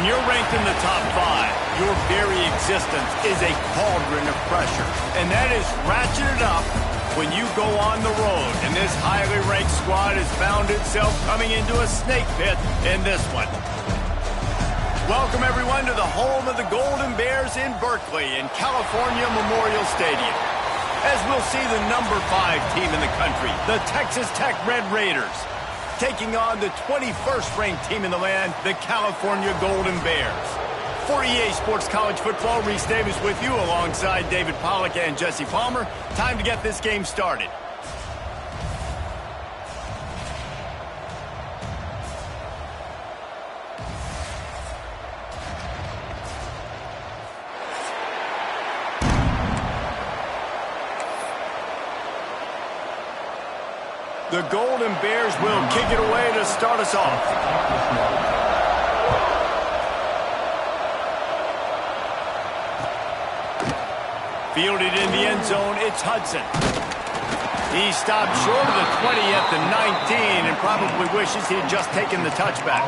When you're ranked in the top 5, your very existence is a cauldron of pressure. And that is ratcheted up when you go on the road. And this highly ranked squad has found itself coming into a snake pit in this one. Welcome, everyone, to the home of the Golden Bears in Berkeley in California Memorial Stadium. As we'll see the number 5 team in the country, the Texas Tech Red Raiders, taking on the 21st ranked team in the land, the California Golden Bears. For EA Sports College Football, Reese Davis with you alongside David Pollack and Jesse Palmer. Time to get this game started. The Golden Bears will kick it away to start us off. Fielded in the end zone, it's Hudson. He stopped short of the 20 at the 19 and probably wishes he had just taken the touchback.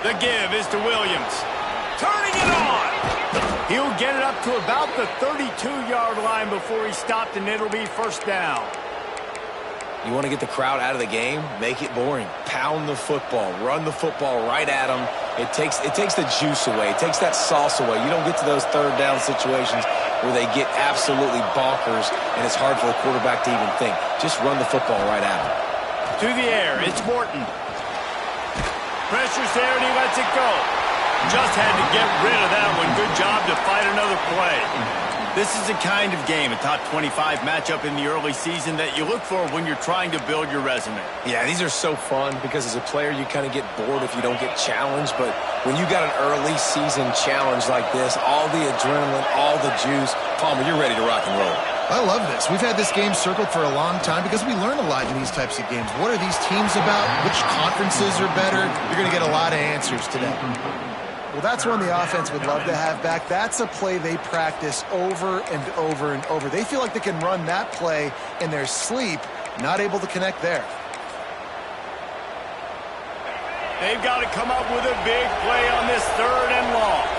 The give is to Williams. Turning it on! He'll get it up to about the 32-yard line before he stopped, and it'll be first down. You want to get the crowd out of the game? Make it boring. Pound the football. Run the football right at them. It takes the juice away. It takes that sauce away. You don't get to those third down situations where they get absolutely bonkers, and it's hard for the quarterback to even think. Just run the football right at them. To the air, it's Morton. Pressure's there, and he lets it go. Just had to get rid of that one. Good job to fight another play. This is the kind of game, a top 25 matchup in the early season, that you look for when you're trying to build your resume. Yeah, these are so fun because as a player, you kind of get bored if you don't get challenged. But when you got an early season challenge like this, all the adrenaline, all the juice, Palmer, you're ready to rock and roll. I love this. We've had this game circled for a long time because we learn a lot in these types of games. What are these teams about? Which conferences are better? You're going to get a lot of answers today. Well, that's one the offense would love to have back. That's a play they practice over and over and over. They feel like they can run that play in their sleep, not able to connect there. They've got to come up with a big play on this 3rd and long.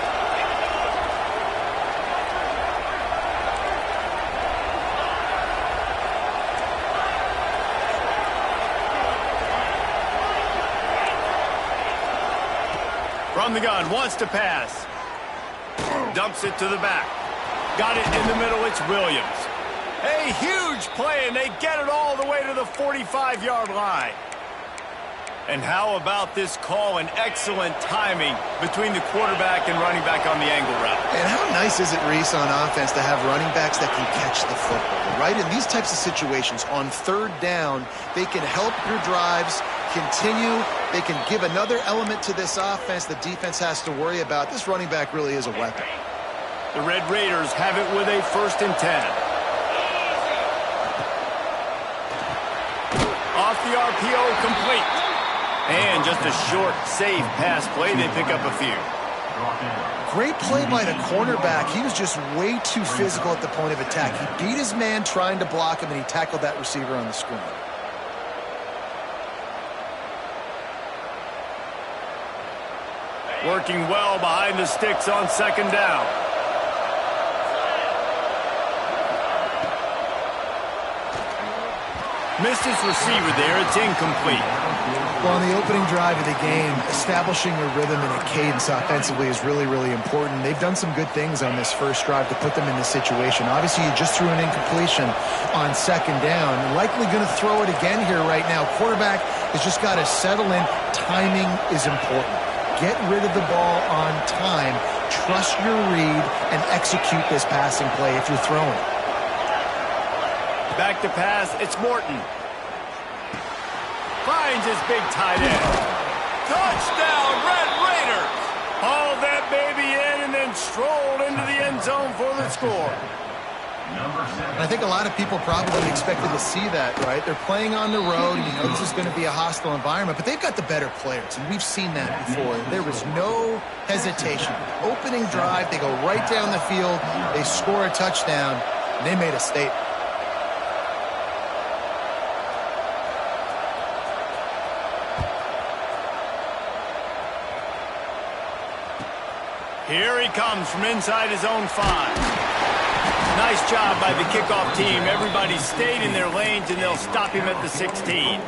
From the gun, wants to pass. Dumps it to the back. Got it in the middle, it's Williams. A huge play, and they get it all the way to the 45-yard line. And how about this call and excellent timing between the quarterback and running back on the angle route. And how nice is it, Reese, on offense to have running backs that can catch the football, right? In these types of situations, on 3rd down, they can help your drives continue. They can give another element to this offense the defense has to worry about. This running back really is a weapon. The Red Raiders have it with a 1st and 10. Off the RPO, complete. And just a short, safe pass play. They pick up a few. Great play by the cornerback. He was just way too physical at the point of attack. He beat his man trying to block him, and he tackled that receiver on the screen. Working well behind the sticks on 2nd down. Missed his receiver there. It's incomplete. Well, on the opening drive of the game, establishing a rhythm and a cadence offensively is really, really important. They've done some good things on this first drive to put them in this situation. Obviously, you just threw an incompletion on 2nd down. Likely going to throw it again here right now. Quarterback has just got to settle in. Timing is important. Get rid of the ball on time. Trust your read and execute this passing play if you're throwing. Back to pass, it's Morton. Finds his big tight end. Touchdown, Red Raiders! Hauled that baby in and then strolled into the end zone for the score. And I think a lot of people probably expected to see that, right? They're playing on the road, and you know this is going to be a hostile environment, but they've got the better players, and we've seen that before. There was no hesitation. Opening drive, they go right down the field, they score a touchdown, and they made a statement. Here he comes from inside his own 5. Nice job by the kickoff team. Everybody stayed in their lanes, and they'll stop him at the 16.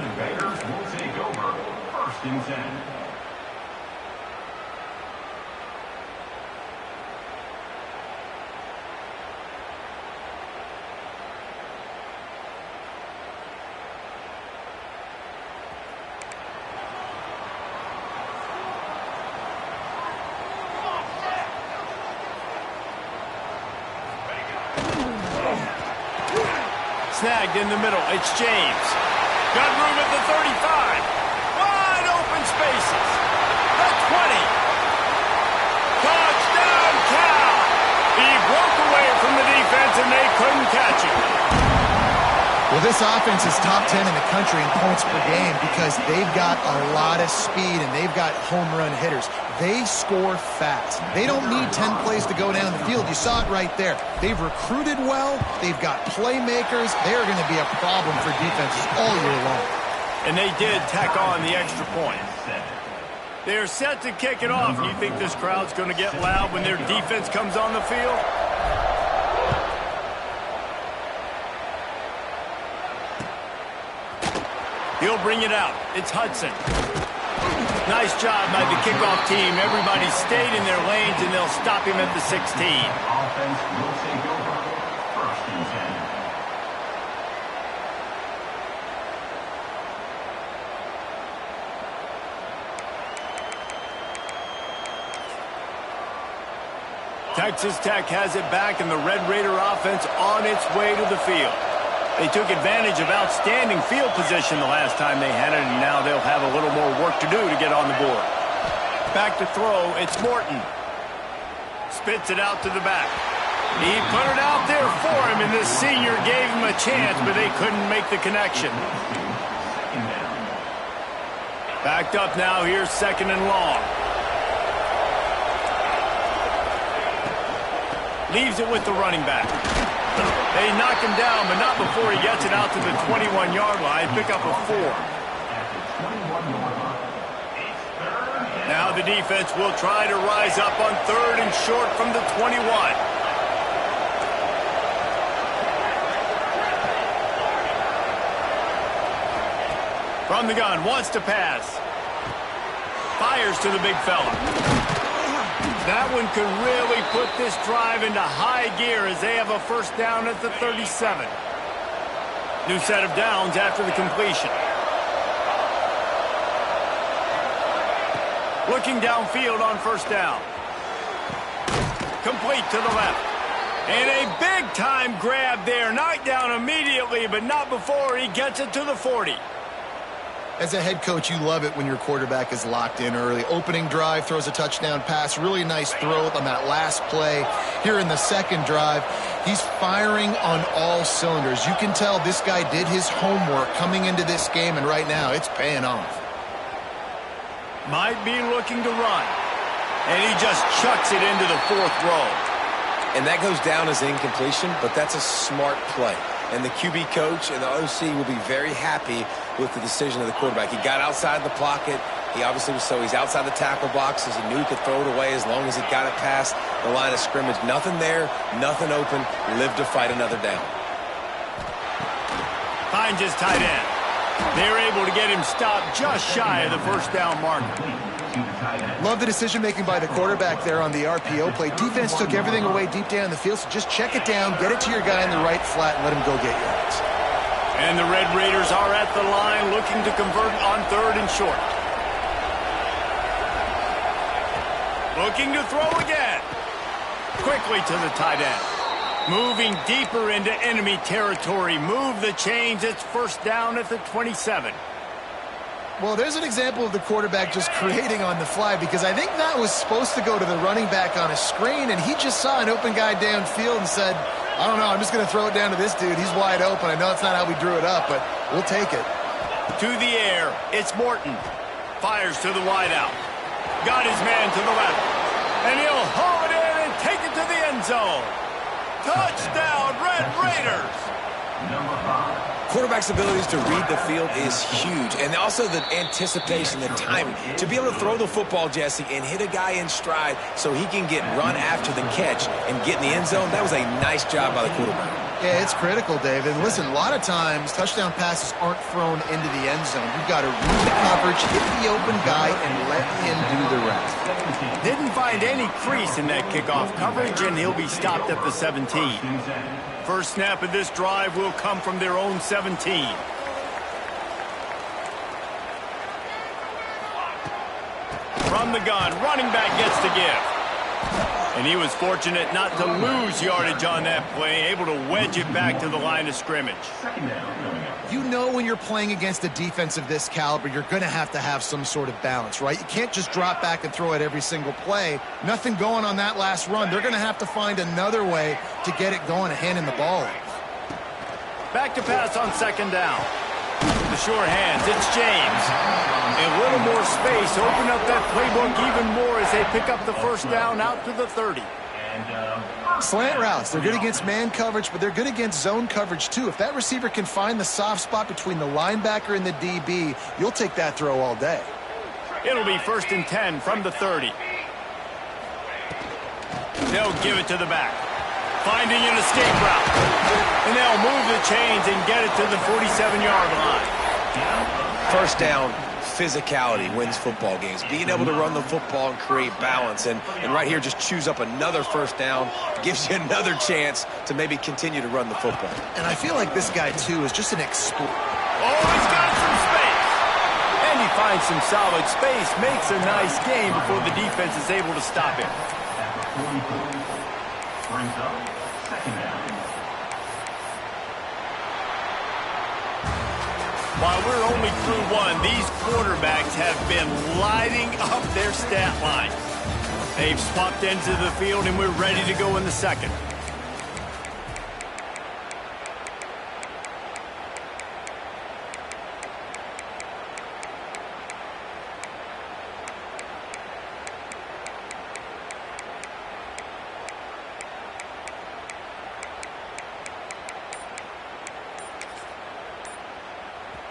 Snagged in the middle. It's James. Got room at the 35. Wide open spaces. The 20. Touchdown, Cal. He broke away from the defense, and they couldn't catch him. Well, this offense is top 10 in the country in points per game because they've got a lot of speed and they've got home run hitters. They score fast. They don't need 10 plays to go down the field. You saw it right there. They've recruited well. They've got playmakers. They're going to be a problem for defenses all year long. And they did tack on the extra point. They're set to kick it off. You think this crowd's going to get loud when their defense comes on the field? He'll bring it out. It's Hudson. Nice job by the kickoff team. Everybody stayed in their lanes, and they'll stop him at the 16. Offense will take over. 1st and 10. Texas Tech has it back, and the Red Raider offense on its way to the field. They took advantage of outstanding field position the last time they had it, and now they'll have a little more work to do to get on the board. Back to throw, it's Morton. Spits it out to the back. He put it out there for him, and this senior gave him a chance, but they couldn't make the connection. Backed up now, here's 2nd and long. Leaves it with the running back. They knock him down, but not before he gets it out to the 21-yard line. Pick up a 4. Now the defense will try to rise up on 3rd and short from the 21. From the gun, wants to pass. Fires to the big fella. That one could really put this drive into high gear as they have a 1st down at the 37. New set of downs after the completion. Looking downfield on 1st down. Complete to the left. And a big-time grab there. Knocked down immediately, but not before he gets it to the 40. As a head coach, you love it when your quarterback is locked in early. Opening drive, throws a touchdown pass. Really nice throw on that last play. Here in the 2nd drive, he's firing on all cylinders. You can tell this guy did his homework coming into this game, and right now it's paying off. Might be looking to run. And he just chucks it into the 4th row. And that goes down as incompletion, but that's a smart play. And the QB coach and the OC will be very happy with the decision of the quarterback. He got outside the pocket. He obviously was he's outside the tackle boxes. He knew he could throw it away as long as he got it past the line of scrimmage. Nothing there, nothing open. Lived to fight another down. Finds his tight end. They're able to get him stopped just shy of the 1st down marker. Love the decision-making by the quarterback there on the RPO play. Defense took everything away deep down the field, so just check it down, get it to your guy in the right flat, and let him go get yards. And the Red Raiders are at the line looking to convert on 3rd and short. Looking to throw again. Quickly to the tight end. Moving deeper into enemy territory. Move the chains. It's 1st down at the 27. Well, there's an example of the quarterback just creating on the fly, because I think that was supposed to go to the running back on a screen, and he just saw an open guy downfield and said, I don't know, I'm just going to throw it down to this dude. He's wide open. I know it's not how we drew it up, but we'll take it. To the air, it's Morton. Fires to the wideout. Got his man to the left. And he'll haul it in and take it to the end zone. Touchdown, Red Raiders! Number 5. Quarterback's abilities to read the field is huge, and also the anticipation, the timing. To be able to throw the football, Jesse, and hit a guy in stride so he can get run after the catch and get in the end zone, that was a nice job by the quarterback. Yeah, it's critical, David. And listen, a lot of times touchdown passes aren't thrown into the end zone. You've got to read the coverage, hit the open guy, and let him do the rest. Didn't find any crease in that kickoff coverage, and he'll be stopped at the 17. First snap of this drive will come from their own 17. From the gun, running back gets the give. And he was fortunate not to lose yardage on that play, able to wedge it back to the line of scrimmage. You know when you're playing against a defense of this caliber, you're going to have some sort of balance, right? You can't just drop back and throw it every single play. Nothing going on that last run. They're going to have to find another way to get it going and handing the ball off. Back to pass on second down. The sure hands, it's James. A little more space, open up that playbook even more as they pick up the first down out to the 30. Slant routes, they're good against man coverage, but they're good against zone coverage too. If that receiver can find the soft spot between the linebacker and the DB, you'll take that throw all day. It'll be 1st and 10 from the 30. They'll give it to the back. Finding an escape route. And they'll move the chains and get it to the 47-yard line. First down, physicality wins football games. Being able to run the football and create balance. And right here, just choose up another first down. Gives you another chance to maybe continue to run the football. And I feel like this guy, too, is just an explorer. Oh, he's got some space. And he finds some solid space. Makes a nice game before the defense is able to stop him. Brings up second down. While we're only through one, these quarterbacks have been lighting up their stat line. They've swapped ends of the field, and we're ready to go in the second.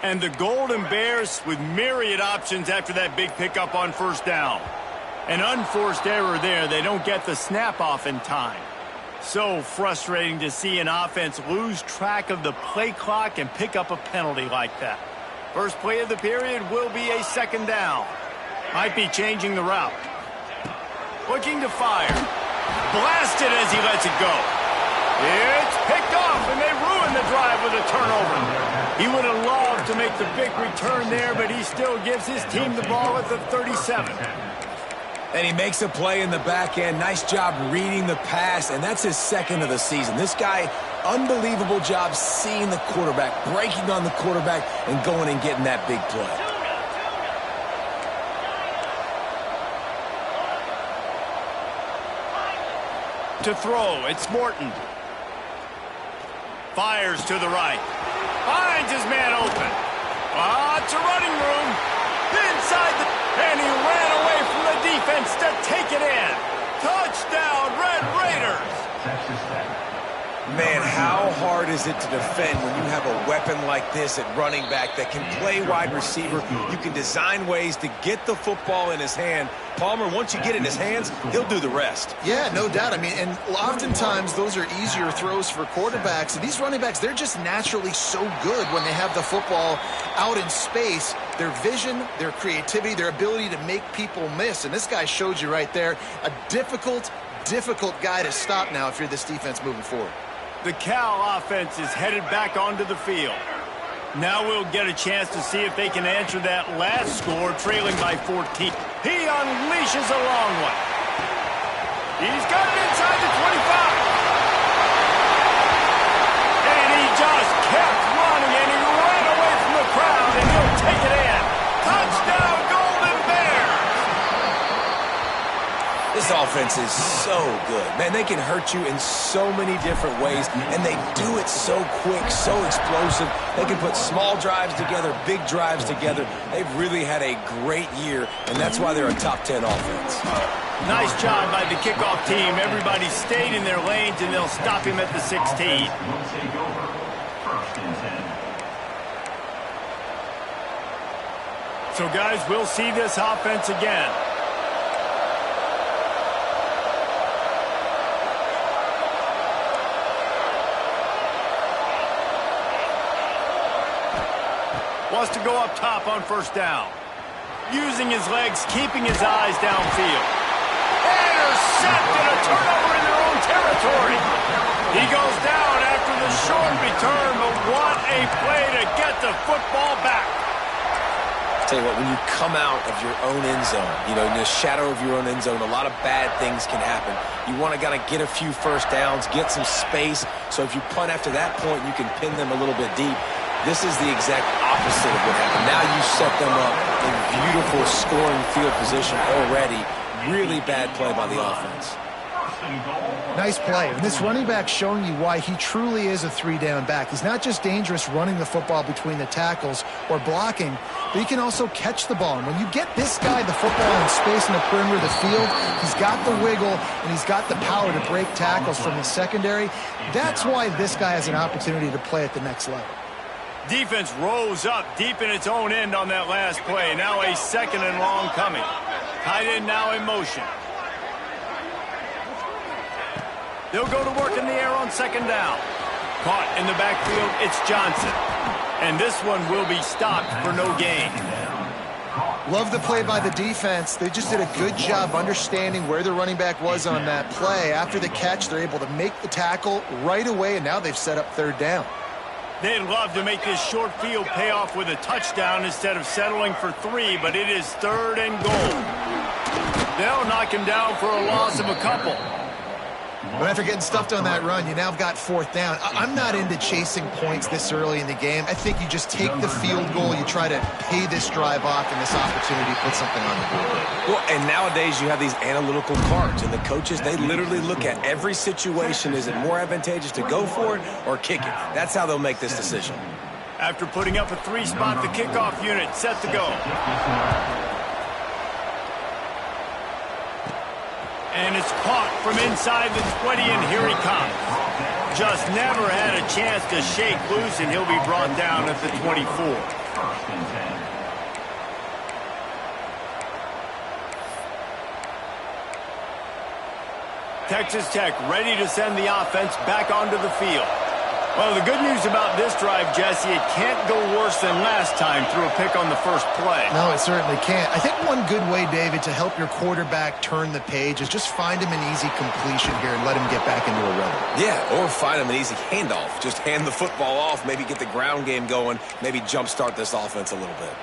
And the Golden Bears with myriad options after that big pickup on first down. An unforced error there. They don't get the snap off in time. So frustrating to see an offense lose track of the play clock and pick up a penalty like that. First play of the period will be a second down. Might be changing the route. Looking to fire. Blasted as he lets it go. It's picked off, and they ruin the drive with a turnover. He would have loved to make the big return there, but he still gives his team the ball at the 37. And he makes a play in the back end. Nice job reading the pass, and that's his second of the season. This guy, unbelievable job seeing the quarterback, breaking on the quarterback, and going and getting that big play. To throw, it's Morton. Fires to the right. Finds his man open. It's a running room. Inside the... And he ran away from the defense to take it in. Touchdown, Red Raiders. Man, how hard is it to defend when you have a weapon like this at running back that can play wide receiver? You can design ways to get the football in his hand. Palmer, once you get it in his hands, he'll do the rest. Yeah, no doubt. I mean, and oftentimes those are easier throws for quarterbacks. And these running backs, they're just naturally so good when they have the football out in space. Their vision, their creativity, their ability to make people miss. And this guy showed you right there, a difficult guy to stop now if you're this defense moving forward. The Cal offense is headed back onto the field. Now we'll get a chance to see if they can answer that last score, trailing by 14. He unleashes a long one. He's got it inside the 25. And he just kept running, and he ran away from the crowd, and he'll take it in. This offense is so good. Man, they can hurt you in so many different ways, and they do it so quick, so explosive. They can put small drives together, big drives together. They've really had a great year, and that's why they're a top 10 offense. Nice job by the kickoff team. Everybody stayed in their lanes, and they'll stop him at the 16. Will take over. First and 10. So, guys, we'll see this offense again. Wants to go up top on first down. Using his legs, keeping his eyes downfield. Intercepted, a turnover in their own territory. He goes down after the short return, but what a play to get the football back. Tell you what, when you come out of your own end zone, you know, in the shadow of your own end zone, a lot of bad things can happen. You want to get a few first downs, get some space, so if you punt after that point, you can pin them a little bit deep. This is the exact opposite of what happened. Now you set them up in beautiful scoring field position already. Really bad play by the offense. Nice play. And this running back showing you why he truly is a three-down back. He's not just dangerous running the football between the tackles or blocking, but he can also catch the ball. And when you get this guy the football in space in the perimeter of the field, he's got the wiggle and he's got the power to break tackles from the secondary. That's why this guy has an opportunity to play at the next level. Defense rose up deep in its own end on that last play. Now a second and long coming. Tight end now in motion. They'll go to work in the air on second down. Caught in the backfield, it's Johnson. And this one will be stopped for no gain. Love the play by the defense. They just did a good job understanding where the running back was on that play. After the catch, they're able to make the tackle right away, and now they've set up third down. They'd love to make this short field pay off with a touchdown instead of settling for 3, but it is third and goal. They'll knock him down for a loss of a couple. But after getting stuffed on that run, you now have got fourth down. I'm not into chasing points this early in the game. I think you just take the field goal, you try to pay this drive off, and this opportunity put something on the board. Well, and nowadays you have these analytical cards, and the coaches, they literally look at every situation. Is it more advantageous to go for it or kick it? That's how they'll make this decision. After putting up a 3-spot, the kickoff unit set to go. And it's caught from inside the 20, and here he comes. Just never had a chance to shake loose, and he'll be brought down at the 24. First and 10. Texas Tech ready to send the offense back onto the field. Well, the good news about this drive, Jesse, it can't go worse than last time through a pick on the first play. No, it certainly can't. I think one good way, David, to help your quarterback turn the page is just find him an easy completion here and let him get back into a rhythm. Yeah, or find him an easy handoff. Just hand the football off, maybe get the ground game going, maybe jumpstart this offense a little bit.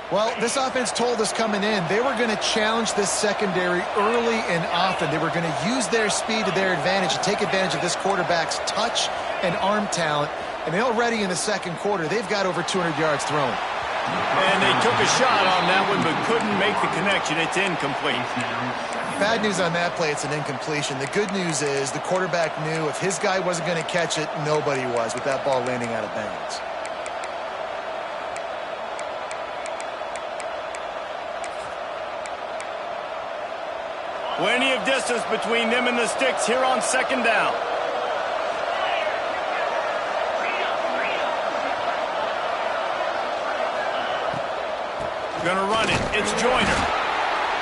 Well, this offense told us coming in they were going to challenge this secondary early and often. They were going to use their speed to their advantage and take advantage of this quarterback's touch and arm talent. And already in the second quarter, they've got over 200 yards thrown. And they took a shot on that one, but couldn't make the connection. It's incomplete. Bad news on that play, it's an incompletion. The good news is the quarterback knew if his guy wasn't going to catch it, nobody was with that ball landing out of bounds. Plenty of distance between them and the sticks here on second down. Gonna run it. It's Joyner.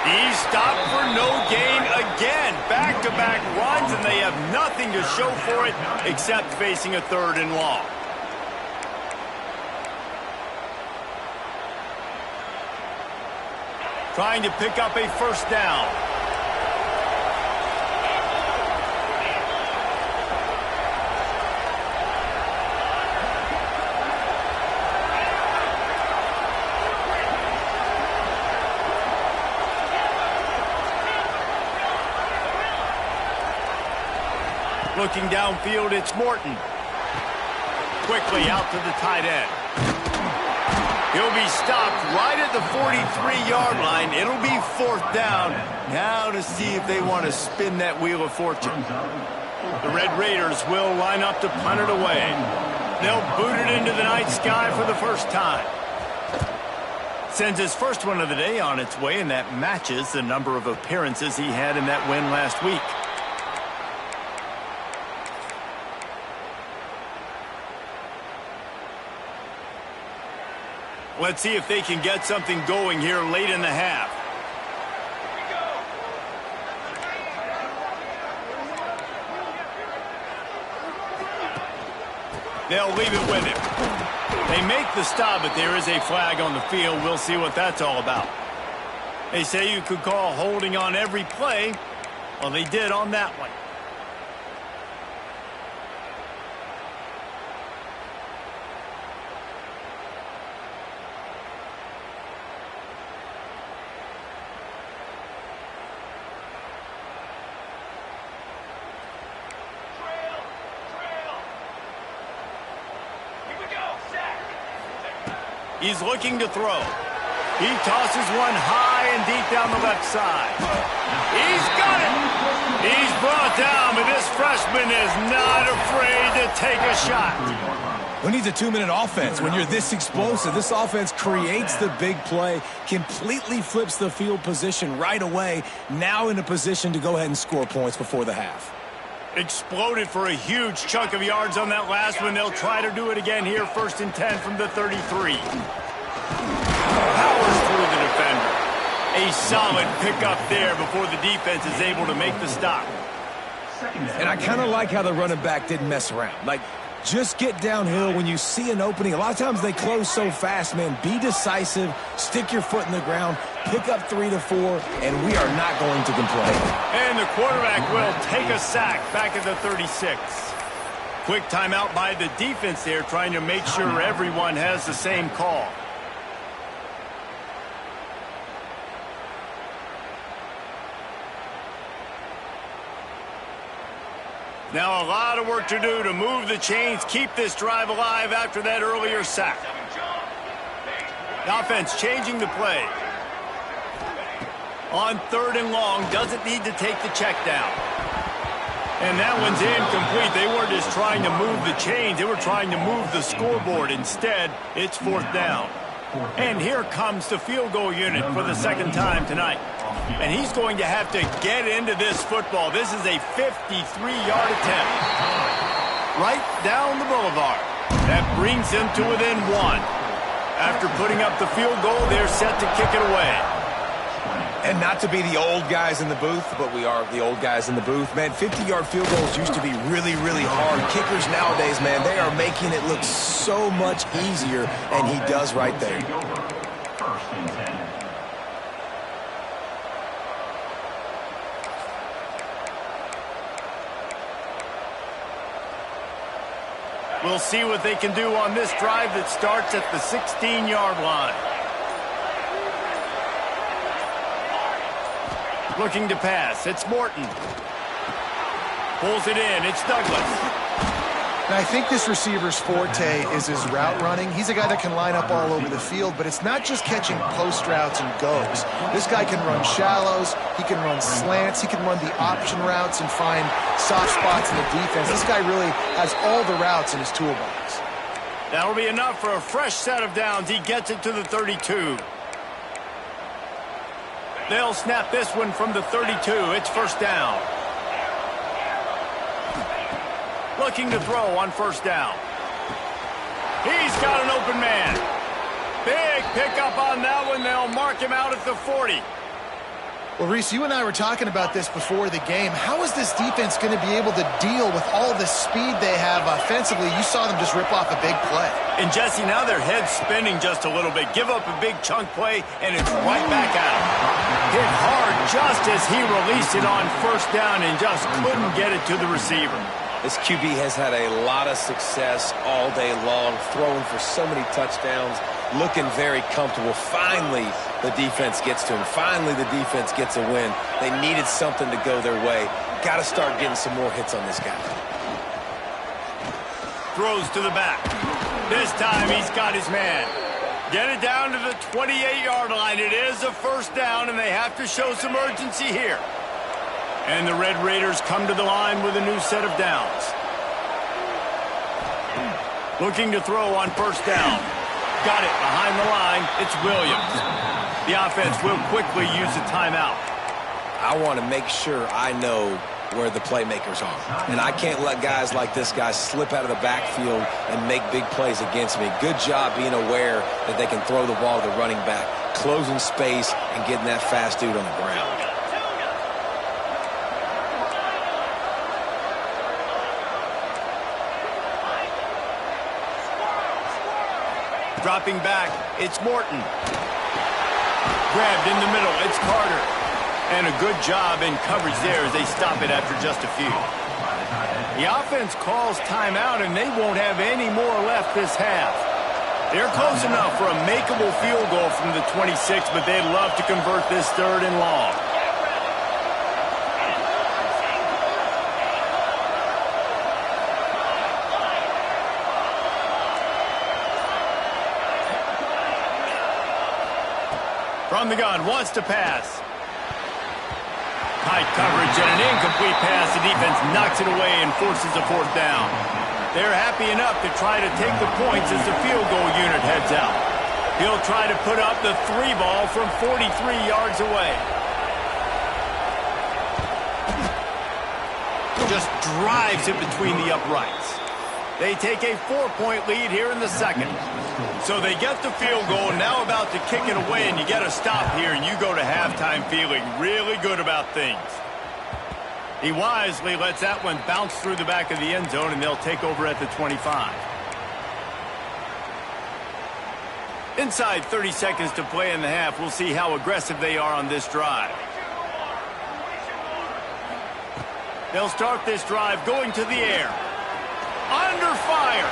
He's stopped for no gain again. Back-to-back runs, and they have nothing to show for it except facing a third and long. Trying to pick up a first down. Looking downfield, it's Morton. Quickly out to the tight end. He'll be stopped right at the 43-yard line. It'll be 4th down. Now to see if they want to spin that wheel of fortune. The Red Raiders will line up to punt it away. They'll boot it into the night sky for the first time. Sends his first one of the day on its way, and that matches the number of appearances he had in that win last week. Let's see if they can get something going here late in the half. They'll leave it with him. They make the stop, but there is a flag on the field. We'll see what that's all about. They say you could call holding on every play. Well, they did on that one. He's looking to throw. He tosses one high and deep down the left side. He's got it. He's brought down, but this freshman is not afraid to take a shot. Who needs a 2-minute offense? When you're this explosive, this offense creates the big play, completely flips the field position right away, now in a position to go ahead and score points before the half. Exploded for a huge chunk of yards on that last one. They'll try to do it again here, 1st and 10 from the 33. Powers through the defender. A solid pickup there before the defense is able to make the stop. And I kind of like how the running back didn't mess around. Like, just get downhill when you see an opening. A lot of times they close so fast, man. Be decisive, stick your foot in the ground, pick up 3 to 4, and we are not going to complain. And the quarterback will take a sack back at the 36. Quick timeout by the defense there, trying to make sure everyone has the same call. Now a lot of work to do to move the chains, keep this drive alive after that earlier sack. The offense changing the play. On 3rd and long, doesn't need to take the check down. And that one's incomplete. They weren't just trying to move the chains, they were trying to move the scoreboard. Instead, it's 4th down. And here comes the field goal unit for the 2nd time tonight. And he's going to have to get into this football. This is a 53-yard attempt. Right down the boulevard. That brings him to within 1. After putting up the field goal, they're set to kick it away. And not to be the old guys in the booth, but we are the old guys in the booth. Man, 50-yard field goals used to be really, really hard. Kickers nowadays, man, they are making it look so much easier, and he does right there. We'll see what they can do on this drive that starts at the 16-yard line. Looking to pass. It's Morton. Pulls it in. It's Douglas. Now, I think this receiver's forte is his route running. He's a guy that can line up all over the field, but it's not just catching post routes and goes. This guy can run shallows, he can run slants, he can run the option routes and find soft spots in the defense. This guy really has all the routes in his toolbox. That'll be enough for a fresh set of downs. He gets it to the 32. They'll snap this one from the 32. It's 1st down. Looking to throw on 1st down. He's got an open man. Big pickup on that one. They'll mark him out at the 40. Well, Reese, you and I were talking about this before the game. How is this defense going to be able to deal with all the speed they have offensively? You saw them just rip off a big play. And, Jesse, now their head's spinning just a little bit. Give up a big chunk play, and it's right back at him. Hit hard just as he released it on 1st down and just couldn't get it to the receiver. This QB has had a lot of success all day long, throwing for so many touchdowns, looking very comfortable. Finally, the defense gets to him. Finally, the defense gets a win. They needed something to go their way. Got to start getting some more hits on this guy. Throws to the back. This time he's got his man. Get it down to the 28-yard line. It is a first down, and they have to show some urgency here. And the Red Raiders come to the line with a new set of downs. Looking to throw on first down. Got it behind the line. It's Williams. The offense will quickly use a timeout. I want to make sure I know where the playmakers are. And I can't let guys like this guy slip out of the backfield and make big plays against me. Good job being aware that they can throw the ball to the running back, closing space, and getting that fast dude on the ground. Dropping back, it's Morton. Grabbed in the middle, it's Carter. And a good job in coverage there as they stop it after just a few. The offense calls timeout, and they won't have any more left this half. They're close enough for a makeable field goal from the 26, but they'd love to convert this third and long. From the gun, wants to pass. Tight coverage and an incomplete pass. The defense knocks it away and forces a fourth down. They're happy enough to try to take the points as the field goal unit heads out. He'll try to put up the 3 ball from 43 yards away. Just drives it between the uprights. They take a 4-point lead here in the second. So they get the field goal, now about to kick it away, and you get a stop here, and you go to halftime feeling really good about things. He wisely lets that one bounce through the back of the end zone, and they'll take over at the 25. Inside 30 seconds to play in the half. We'll see how aggressive they are on this drive. They'll start this drive going to the air. Under fire.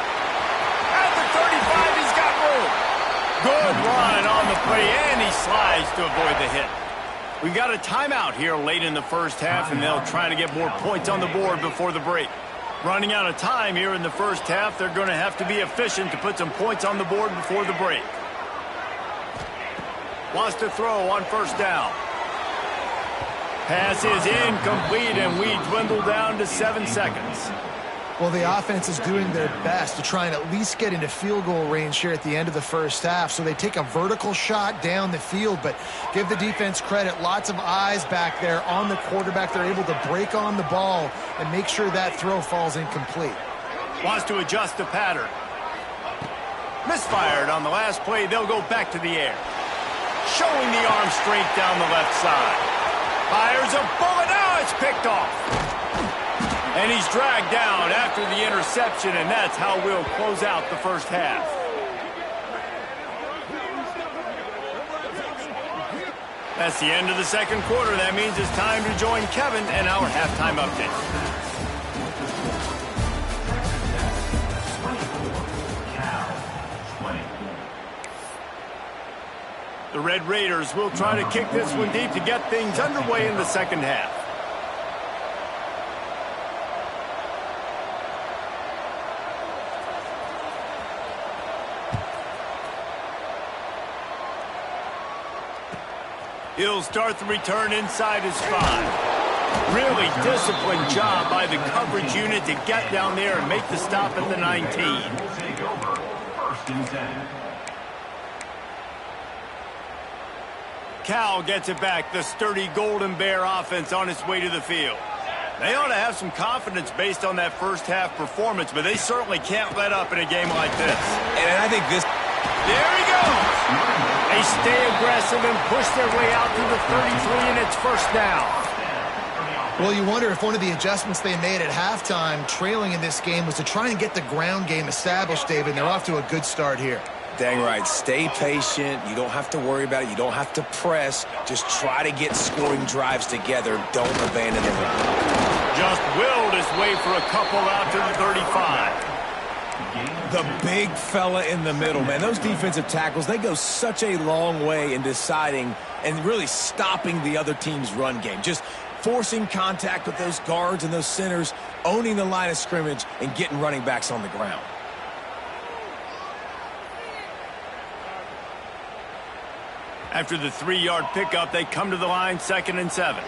At the 35, he's got room. Good run on the play, and he slides to avoid the hit. We got a timeout here late in the first half, and they'll try to get more points on the board before the break. Running out of time here in the first half, they're going to have to be efficient to put some points on the board before the break. Wants to throw on first down. Pass is incomplete, and we dwindle down to 7 seconds. Well, the offense is doing their best to try and at least get into field goal range here at the end of the first half. So they take a vertical shot down the field, but give the defense credit. Lots of eyes back there on the quarterback. They're able to break on the ball and make sure that throw falls incomplete. Wants to adjust the pattern. Misfired on the last play. They'll go back to the air. Showing the arm strength down the left side. Fires a bullet. Now it's picked off. And he's dragged down after the interception, and that's how we'll close out the first half. That's the end of the second quarter. That means it's time to join Kevin and our halftime update. The Red Raiders will try to kick this one deep to get things underway in the second half. He'll start the return inside his 5. Really disciplined job by the coverage unit to get down there and make the stop at the 19. Cal gets it back. The sturdy Golden Bear offense on its way to the field. They ought to have some confidence based on that first half performance, but they certainly can't let up in a game like this. And I think this... There he goes! They stay aggressive and push their way out to the 33, and it's first down. Well, you wonder if one of the adjustments they made at halftime, trailing in this game, was to try and get the ground game established, David, and they're off to a good start here. Dang right. Stay patient. You don't have to worry about it. You don't have to press. Just try to get scoring drives together. Don't abandon the run. Just willed his way for a couple out to the 35. The big fella in the middle, man. Those defensive tackles, they go such a long way in deciding and really stopping the other team's run game. Just forcing contact with those guards and those centers, owning the line of scrimmage, and getting running backs on the ground. After the 3-yard pickup, they come to the line, 2nd and 7.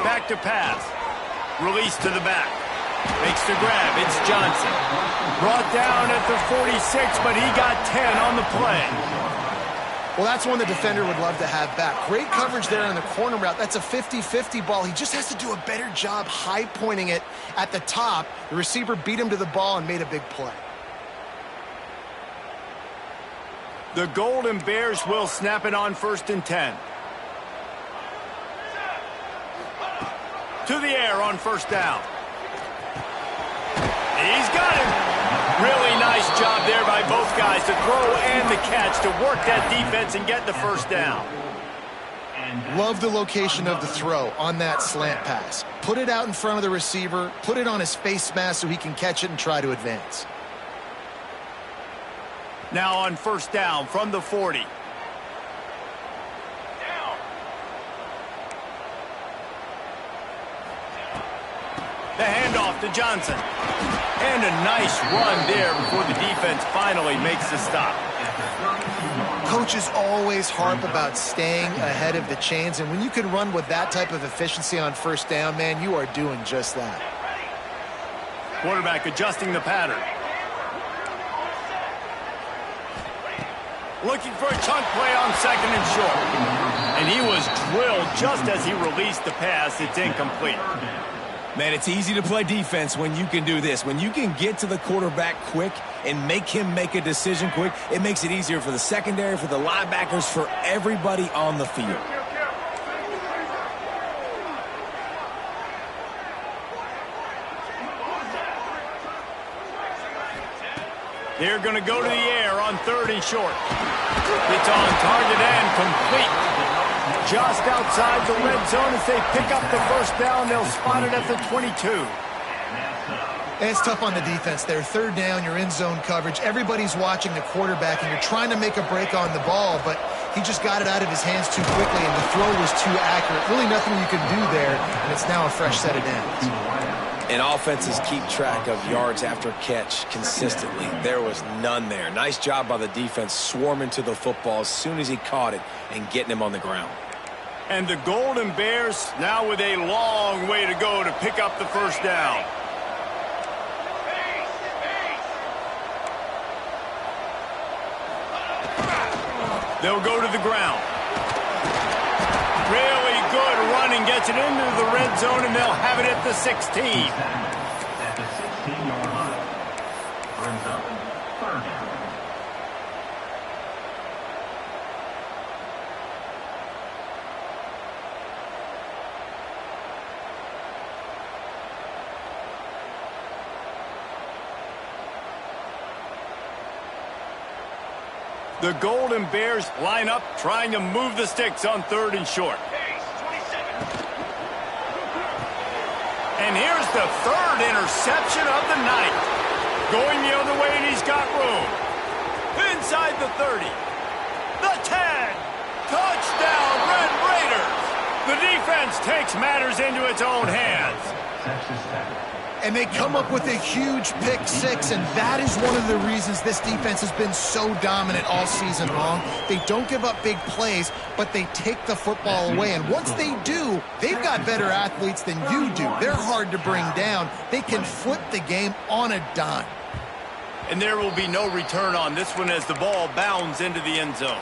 Back to pass. Release to the back. Makes the grab. It's Johnson. Brought down at the 46, but he got 10 on the play. Well, that's one the defender would love to have back. Great coverage there on the corner route. That's a 50-50 ball. He just has to do a better job high-pointing it at the top. The receiver beat him to the ball and made a big play. The Golden Bears will snap it on 1st and 10. To the air on 1st down. He's got him. Really nice job there by both guys to throw and the catch to work that defense and get the 1st down. Love the location of the throw on that slant pass. Put it out in front of the receiver, put it on his face mask so he can catch it and try to advance. Now on 1st down from the 40. The handoff to Johnson. And a nice run there before the defense finally makes the stop. Coaches always harp about staying ahead of the chains, and when you can run with that type of efficiency on 1st down, man, you are doing just that. Quarterback adjusting the pattern. Looking for a chunk play on 2nd and short. And he was drilled just as he released the pass. It's incomplete. Man, it's easy to play defense when you can do this. When you can get to the quarterback quick and make him make a decision quick, it makes it easier for the secondary, for the linebackers, for everybody on the field. They're going to go to the air on 3rd and short. It's on target and complete. Just outside the red zone as they pick up the 1st down. They'll spot it at the 22. And it's tough on the defense there. 3rd down, you're in zone coverage. Everybody's watching the quarterback, and you're trying to make a break on the ball, but he just got it out of his hands too quickly, and the throw was too accurate. Really nothing you can do there, and it's now a fresh set of downs. And offenses keep track of yards after catch consistently. There was none there. Nice job by the defense swarming to the football as soon as he caught it and getting him on the ground. And the Golden Bears now with a long way to go to pick up the 1st down. They'll go to the ground. Really good running, gets it into the red zone, and they'll have it at the 16. At the 16-yard line. Brings up 3rd down. The Golden Bears line up, trying to move the sticks on 3rd and short. And here's the 3rd interception of the night. Going the other way, and he's got room. Inside the 30. The 10. Touchdown, Red Raiders. The defense takes matters into its own hands. Texas Tech. And they come up with a huge pick 6, and that is one of the reasons this defense has been so dominant all season long. They don't give up big plays, but they take the football away. And once they do, they've got better athletes than you do. They're hard to bring down. They can flip the game on a dime. And there will be no return on this one as the ball bounds into the end zone.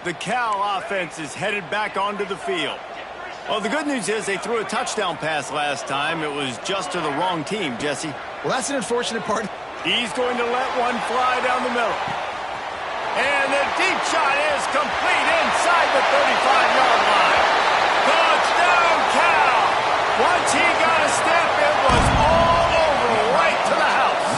The Cal offense is headed back onto the field. Well, the good news is they threw a touchdown pass last time. It was just to the wrong team, Jesse. Well, that's an unfortunate part. He's going to let one fly down the middle. And the deep shot is complete inside the 35-yard line. Touchdown, Cal! Once he got a step, it was all over, right to the house.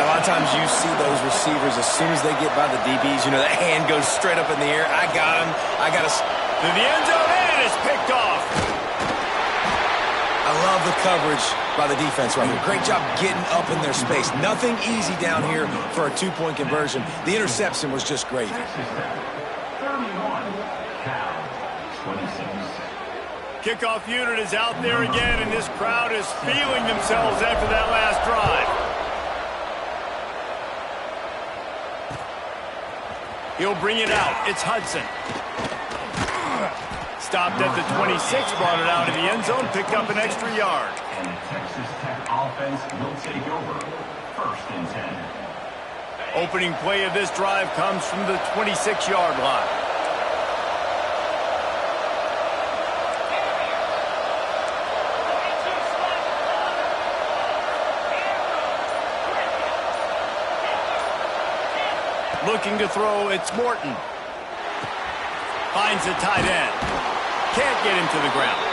A lot of times you see those receivers, as soon as they get by the DBs, you know, that hand goes straight up in the air. I got him. I got to... To the end zone, and it's picked off. I I love the coverage by the defense right here. Great job getting up in their space. Nothing easy down here for a two-point conversion. The interception was just great. Texas Tech, 31. Cal, 26. Kickoff unit is out there again, and this crowd is feeling themselves after that last drive. He'll bring it out. It's Hudson. Stopped at the 26, brought it out of the end zone, picked up an extra yard. And the Texas Tech offense will take over. 1st and 10. Opening play of this drive comes from the 26-yard line. Looking to throw, it's Morton. Finds the tight end. Can't get him to the ground.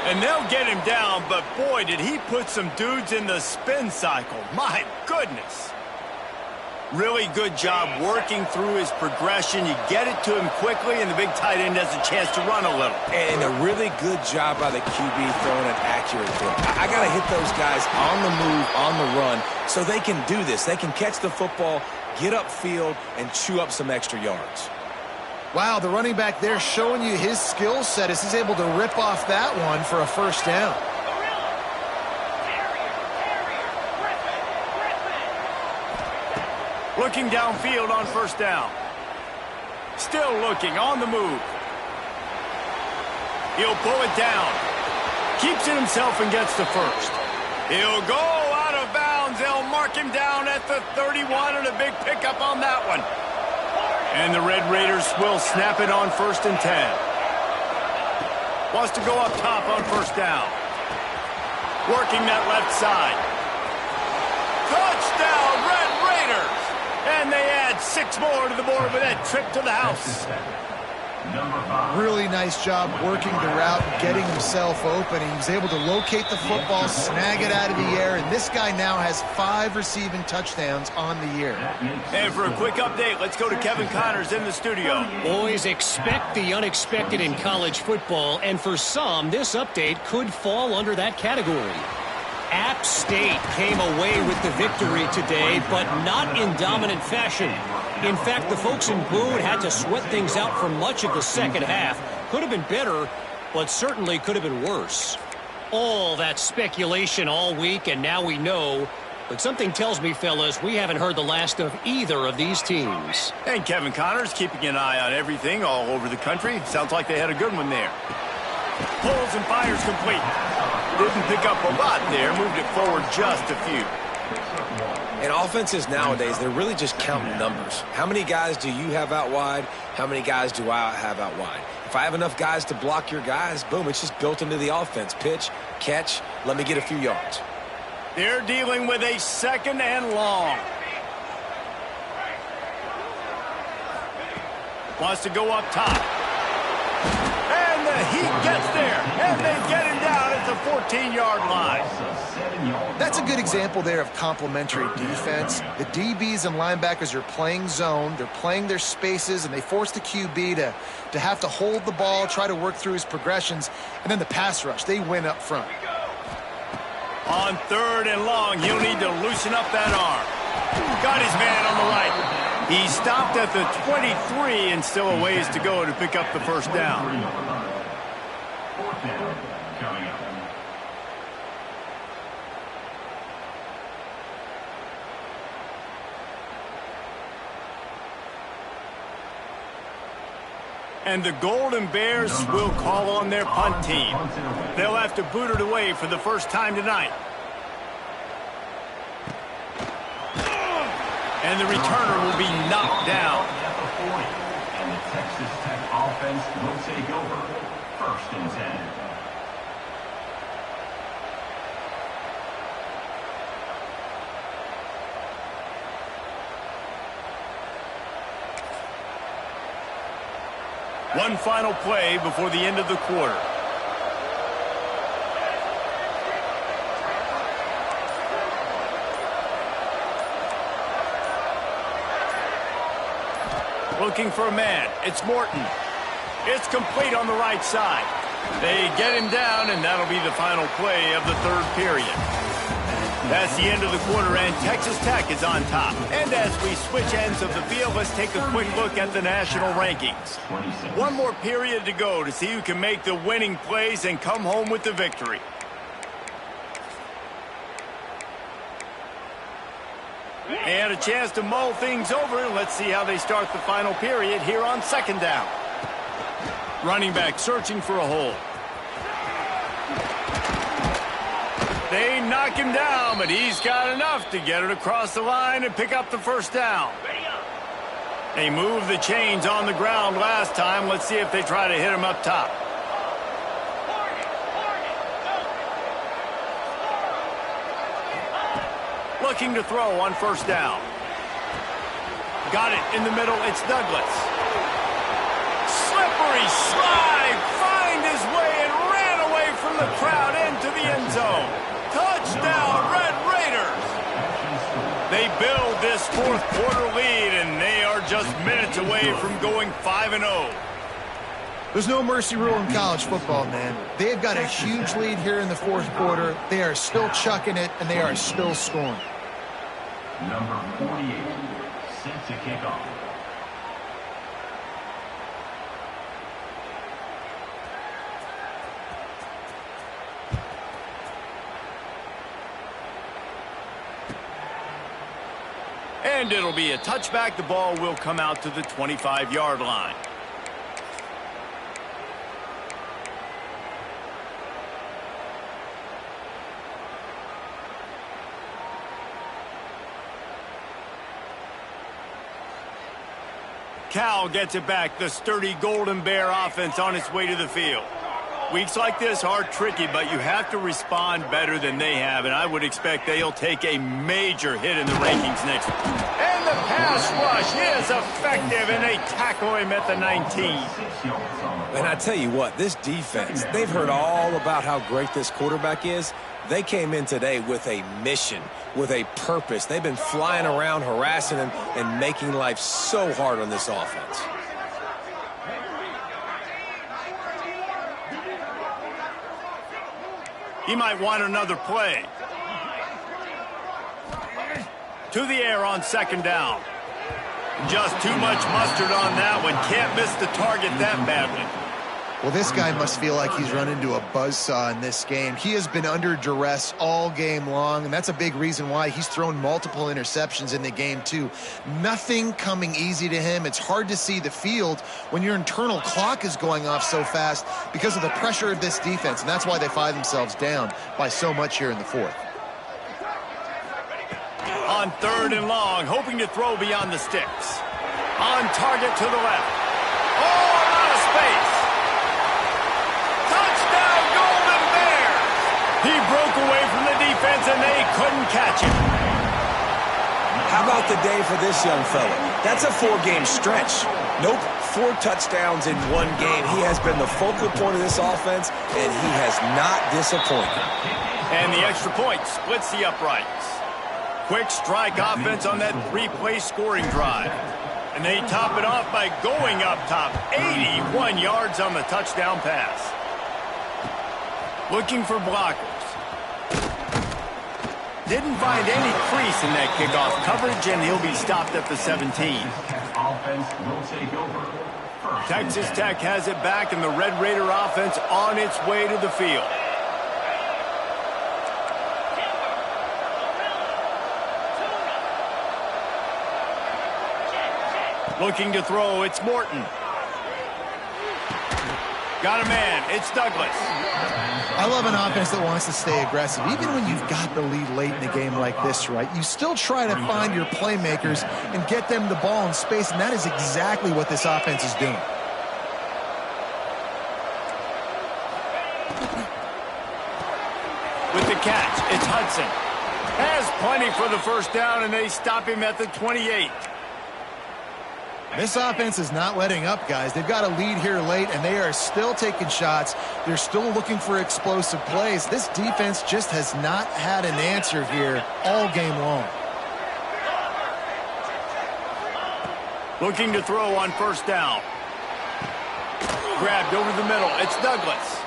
And they'll get him down, but boy, did he put some dudes in the spin cycle. My goodness. Really good job working through his progression. You get it to him quickly, and the big tight end has a chance to run a little. And a really good job by the QB throwing it accurately. I got to hit those guys on the move, on the run, so they can do this. They can catch the football, get upfield, and chew up some extra yards. Wow, the running back there showing you his skill set as he's able to rip off that one for a first down. Looking downfield on first down. Still looking, on the move. He'll pull it down. Keeps it himself and gets the first. He'll go out of bounds. They'll mark him down at the 31, and a big pickup on that one. And the Red Raiders will snap it on 1st and 10. Wants to go up top on first down. Working that left side. Touchdown, Red Raiders! And they add 6 more to the board with that trip to the house. Really nice job working the route and getting himself open. He was able to locate the football, snag it out of the air, and this guy now has 5 receiving touchdowns on the year. And for a quick update, let's go to Kevin Connors in the studio. Boys, expect the unexpected in college football, and for some, this update could fall under that category. App State came away with the victory today, but not in dominant fashion. In fact, the folks in Boone had to sweat things out for much of the second half. Could have been better, but certainly could have been worse. All that speculation all week, and now we know. But something tells me, fellas, we haven't heard the last of either of these teams. And Kevin Connors keeping an eye on everything all over the country. Sounds like they had a good one there. Pulls and fires complete. Didn't pick up a lot there. Moved it forward just a few. And offenses nowadays, they're really just counting numbers. How many guys do you have out wide? How many guys do I have out wide? If I have enough guys to block your guys, boom, it's just built into the offense. Pitch, catch, let me get a few yards. They're dealing with a 2nd and long. Wants to go up top. And the Heat gets there. And they get him down at the 14-yard line. That's a good example there of complementary defense. The DBs and linebackers are playing zone. They're playing their spaces, and they force the QB to have to hold the ball, try to work through his progressions. And then the pass rush, they win up front. On 3rd and long, he'll need to loosen up that arm. Got his man on the right. He stopped at the 23 and still a ways to go to pick up the first down. 4th down coming up. And the Golden Bears will call on their punt team. They'll have to boot it away for the first time tonight. And the returner will be knocked down. And the Texas Tech offense will take over. 1st and 10. One final play before the end of the quarter. Looking for a man. It's Morton. It's complete on the right side. They get him down, and that'll be the final play of the third period. That's the end of the quarter, and Texas Tech is on top. And as we switch ends of the field, let's take a quick look at the national rankings. One more period to go to see who can make the winning plays and come home with the victory. And a chance to mull things over. Let's see how they start the final period here on second down. Running back searching for a hole. They knock him down, but he's got enough to get it across the line and pick up the first down. They moved the chains on the ground last time. Let's see if they try to hit him up top. Looking to throw on first down. Got it in the middle. It's Douglas. Slippery slide. Find his way and ran away from the crowd into the end zone. Touchdown, Red Raiders. They build this fourth quarter lead, and they are just minutes away from going 5-0. There's no mercy rule in college football, man. They've got a huge lead here in the fourth quarter. They are still chucking it, and they are still scoring. Number 48, set to kick off. And it'll be a touchback. The ball will come out to the 25-yard line. Cal gets it back. The sturdy Golden Bear offense on its way to the field. Weeks like this are tricky, but you have to respond better than they have, and I would expect they'll take a major hit in the rankings next week. And the pass rush is effective, and they tackle him at the 19. And I tell you what, this defense, they've heard all about how great this quarterback is. They came in today with a mission, with a purpose. They've been flying around, harassing him, and making life so hard on this offense. He might want another play. To the air on second down. Just too much mustard on that one. Can't miss the target that badly. Well, this guy must feel like he's run into a buzzsaw in this game. He has been under duress all game long, and that's a big reason why he's thrown multiple interceptions in the game, too. Nothing coming easy to him. It's hard to see the field when your internal clock is going off so fast because of the pressure of this defense, and that's why they find themselves down by so much here in the fourth. On third and long, hoping to throw beyond the sticks. On target to the left. Oh, a lot of space. Touchdown, Golden Bears! He broke away from the defense, and they couldn't catch him. How about the day for this young fella? That's a 4-game stretch. Nope, 4 touchdowns in 1 game. He has been the focal point of this offense, and he has not disappointed. And the extra point splits the uprights. Quick strike offense on that 3-play scoring drive. And they top it off by going up top. 81 yards on the touchdown pass. Looking for blockers. Didn't find any crease in that kickoff coverage, and he'll be stopped at the 17. Offense will take over. Texas Tech has it back, and the Red Raider offense on its way to the field. Looking to throw, it's Morton. Got a man, it's Douglas. I love an offense that wants to stay aggressive. Even when you've got the lead late in a game like this, right, you still try to find your playmakers and get them the ball in space, and that is exactly what this offense is doing. With the catch, it's Hudson. Has plenty for the first down, and they stop him at the 28. This offense is not letting up, guys. They've got a lead here late, and they are still taking shots. They're still looking for explosive plays. This defense just has not had an answer here all game long. Looking to throw on first down. Grabbed over the middle. It's Douglas.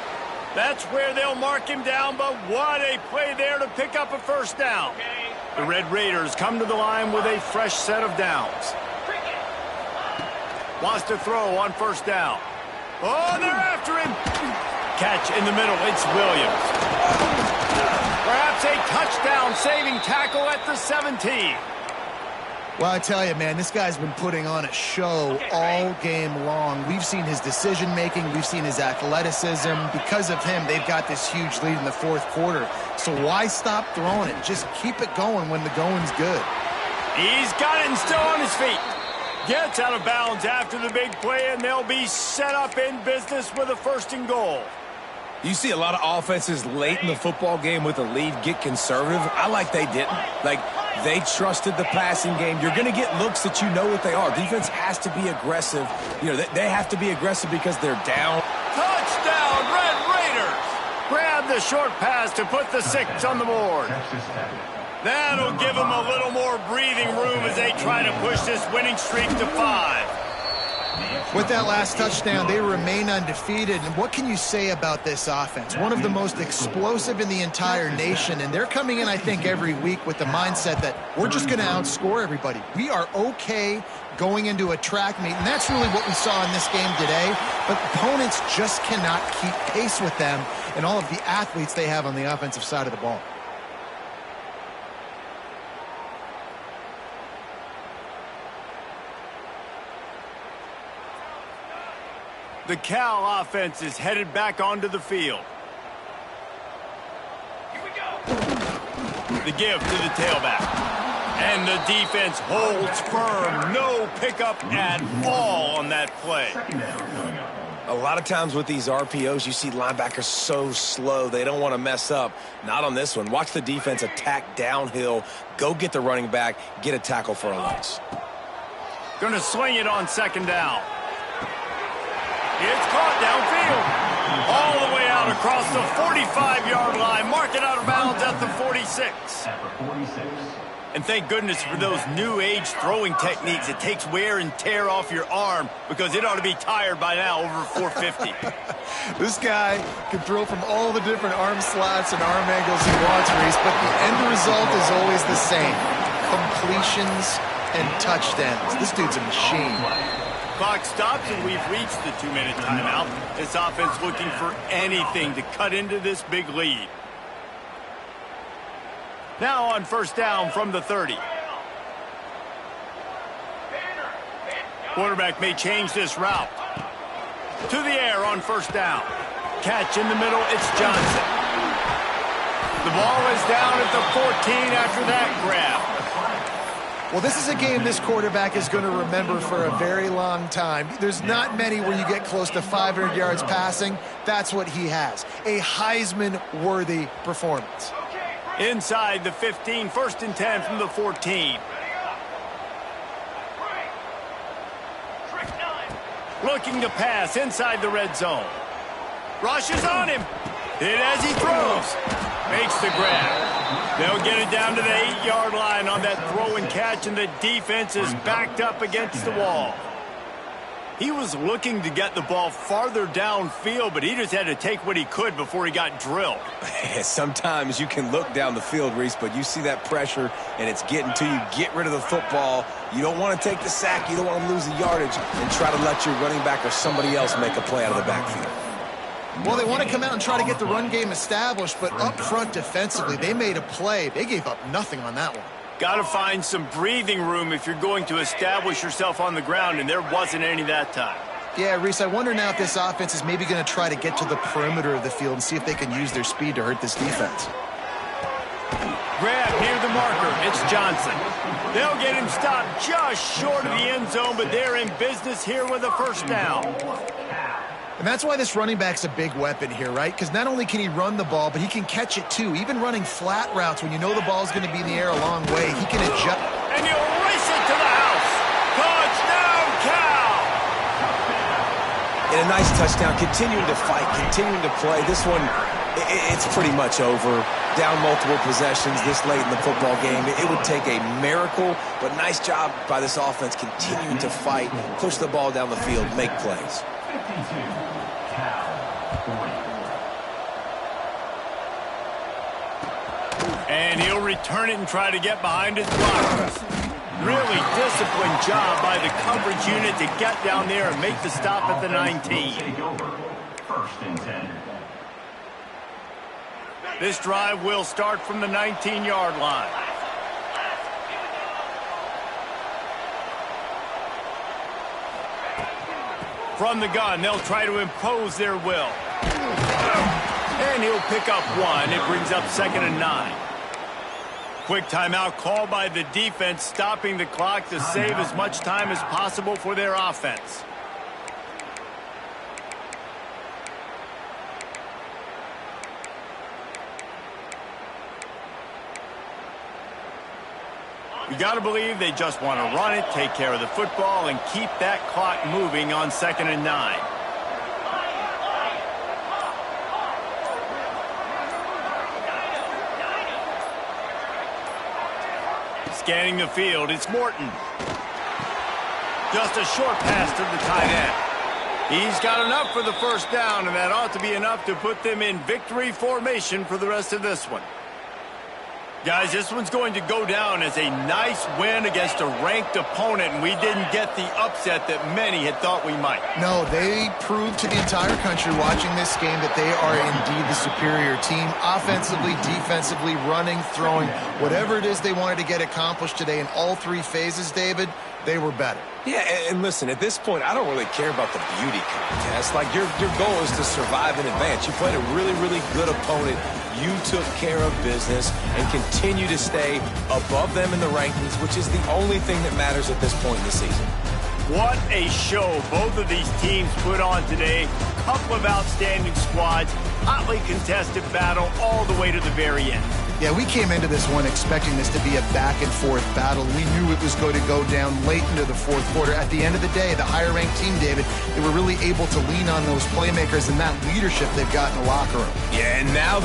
That's where they'll mark him down, but what a play there to pick up a first down. The Red Raiders come to the line with a fresh set of downs. Wants to throw on first down. Oh, they're after him. Catch in the middle. It's Williams. Perhaps a touchdown-saving tackle at the 17. Well, I tell you, man, this guy's been putting on a show all game long. We've seen his decision-making. We've seen his athleticism. Because of him, they've got this huge lead in the fourth quarter. So why stop throwing it? Just keep it going when the going's good. He's got it and still on his feet. Gets out of bounds after the big play, and they'll be set up in business with a first and goal. You see a lot of offenses late in the football game with a lead get conservative. I like they didn't. Like, they trusted the passing game. You're going to get looks that you know what they are. Defense has to be aggressive. You know, they have to be aggressive because they're down. Touchdown, Red Raiders! Grab the short pass to put the 6 on the board. That'll give them a little more breathing room as they try to push this winning streak to 5. With that last touchdown, they remain undefeated. And what can you say about this offense? One of the most explosive in the entire nation. And they're coming in, I think, every week with the mindset that we're just going to outscore everybody. We are okay going into a track meet. And that's really what we saw in this game today. But opponents just cannot keep pace with them and all of the athletes they have on the offensive side of the ball. The Cal offense is headed back onto the field. Here we go. The give to the tailback. And the defense holds firm. No pickup at all on that play. A lot of times with these RPOs, you see linebackers so slow. They don't want to mess up. Not on this one. Watch the defense attack downhill. Go get the running back. Get a tackle for a loss. Going to swing it on second down. It's caught downfield. All the way out across the 45-yard line. Mark it out of bounds at the 46. And thank goodness for those new age throwing techniques. It takes wear and tear off your arm because it ought to be tired by now over 450. This guy can throw from all the different arm slots and arm angles he wants, Reese, but the end result is always the same. Completions and touchdowns. This dude's a machine. Clock stops and we've reached the 2-minute timeout. This offense looking for anything to cut into this big lead. Now on first down from the 30. Quarterback may change this route. To the air on first down. Catch in the middle, it's Johnson. The ball is down at the 14 after that grab. Well, this is a game this quarterback is going to remember for a very long time. There's not many where you get close to 500 yards passing. That's what he has. A Heisman-worthy performance. Inside the 15, first and 10 from the 14. Looking to pass inside the red zone. Rushes on him. Hit as he throws. Makes the grab. They'll get it down to the 8-yard line on that throw and catch, and the defense is backed up against the wall. He was looking to get the ball farther downfield, but he just had to take what he could before he got drilled. Sometimes you can look down the field, Reese, but you see that pressure, and it's getting to you. Get rid of the football. You don't want to take the sack. You don't want to lose the yardage and try to let your running back or somebody else make a play out of the backfield. Well, they want to come out and try to get the run game established, but up front defensively, they made a play. They gave up nothing on that one. Got to find some breathing room if you're going to establish yourself on the ground, and there wasn't any that time. Yeah, Reese, I wonder now if this offense is maybe going to try to get to the perimeter of the field and see if they can use their speed to hurt this defense. Grab near the marker. It's Johnson. They'll get him stopped just short of the end zone, but they're in business here with a first down. And that's why this running back's a big weapon here, right? Because not only can he run the ball, but he can catch it too. Even running flat routes when you know the ball's going to be in the air a long way, he can adjust. And he'll race it to the house. Touchdown, Cal! And a nice touchdown, continuing to fight, continuing to play. This one, it's pretty much over. Down multiple possessions this late in the football game. It would take a miracle, but nice job by this offense continuing to fight, push the ball down the field, make plays. And he'll return it and try to get behind his blockers. Really disciplined job by the coverage unit to get down there and make the stop at the 19. First and 10. This drive will start from the 19-yard line. From the gun, they'll try to impose their will. And he'll pick up one. It brings up 2nd and 9. Quick timeout called by the defense, stopping the clock to save as much time as possible for their offense. You got to believe they just want to run it, take care of the football, and keep that clock moving on 2nd and 9. Scanning the field, it's Morton. Just a short pass to the tight end. He's got enough for the first down, and that ought to be enough to put them in victory formation for the rest of this one. Guys, this one's going to go down as a nice win against a ranked opponent, and we didn't get the upset that many had thought we might. No, they proved to the entire country watching this game that they are indeed the superior team. Offensively, defensively, running, throwing, whatever it is they wanted to get accomplished today in all three phases, David, they were better. Yeah, and listen, at this point, I don't really care about the beauty contest. Like, your goal is to survive and advance. You played a really, really good opponent. You took care of business and continue to stay above them in the rankings, which is the only thing that matters at this point in the season. What a show both of these teams put on today. Couple of outstanding squads, hotly contested battle all the way to the very end. Yeah, we came into this one expecting this to be a back-and-forth battle. We knew it was going to go down late into the fourth quarter. At the end of the day, the higher-ranked team, David, they were really able to lean on those playmakers and that leadership they've got in the locker room. Yeah, and now the